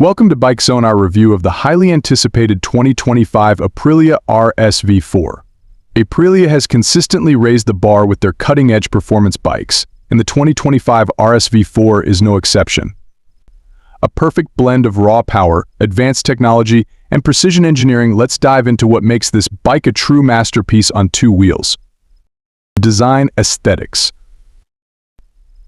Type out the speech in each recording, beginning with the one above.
Welcome to Bike Zone, our review of the highly anticipated 2025 Aprilia RSV4. Aprilia has consistently raised the bar with their cutting-edge performance bikes, and the 2025 RSV4 is no exception. A perfect blend of raw power, advanced technology, and precision engineering. Let's dive into what makes this bike a true masterpiece on two wheels. Design aesthetics.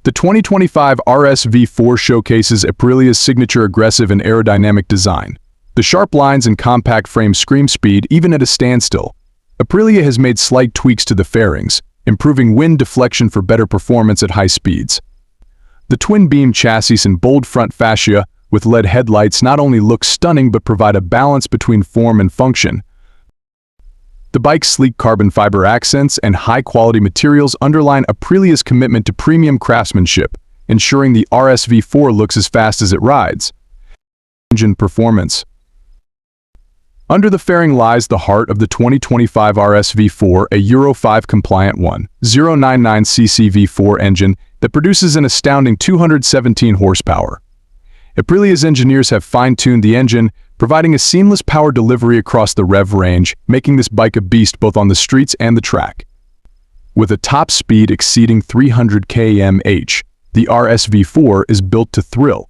The 2025 RSV4 showcases Aprilia's signature aggressive and aerodynamic design. The sharp lines and compact frame scream speed even at a standstill. Aprilia has made slight tweaks to the fairings, improving wind deflection for better performance at high speeds. The twin-beam chassis and bold front fascia with LED headlights not only look stunning but provide a balance between form and function. The bike's sleek carbon fiber accents and high-quality materials underline Aprilia's commitment to premium craftsmanship, ensuring the RSV4 looks as fast as it rides. Engine performance. Under the fairing lies the heart of the 2025 RSV4, a Euro 5-compliant 1.099cc V4 engine that produces an astounding 217 horsepower. Aprilia's engineers have fine-tuned the engine, providing a seamless power delivery across the rev range, making this bike a beast both on the streets and the track. With a top speed exceeding 300 km/h, the RSV4 is built to thrill.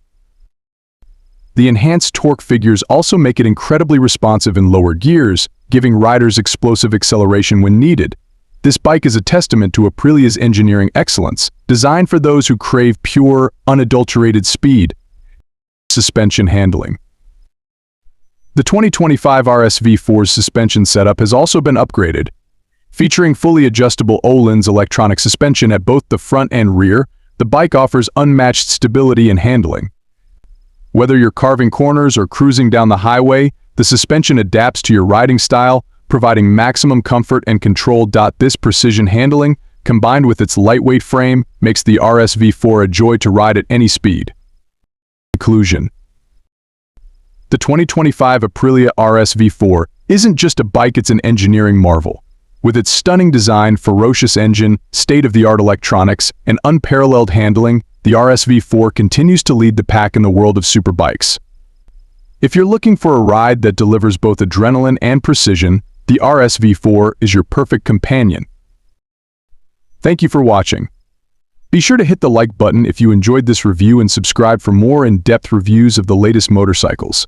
The enhanced torque figures also make it incredibly responsive in lower gears, giving riders explosive acceleration when needed. This bike is a testament to Aprilia's engineering excellence, designed for those who crave pure, unadulterated speed. Suspension handling. The 2025 RSV4's suspension setup has also been upgraded. Featuring fully adjustable Öhlins electronic suspension at both the front and rear, the bike offers unmatched stability and handling. Whether you're carving corners or cruising down the highway, the suspension adapts to your riding style, providing maximum comfort and control. This precision handling, combined with its lightweight frame, makes the RSV4 a joy to ride at any speed. Conclusion. The 2025 Aprilia RSV4 isn't just a bike, it's an engineering marvel. With its stunning design, ferocious engine, state-of-the-art electronics, and unparalleled handling, the RSV4 continues to lead the pack in the world of superbikes. If you're looking for a ride that delivers both adrenaline and precision, the RSV4 is your perfect companion. Thank you for watching. Be sure to hit the like button if you enjoyed this review and subscribe for more in-depth reviews of the latest motorcycles.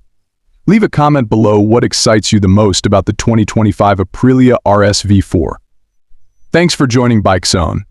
Leave a comment below what excites you the most about the 2025 Aprilia RSV4. Thanks for joining Bike Zone.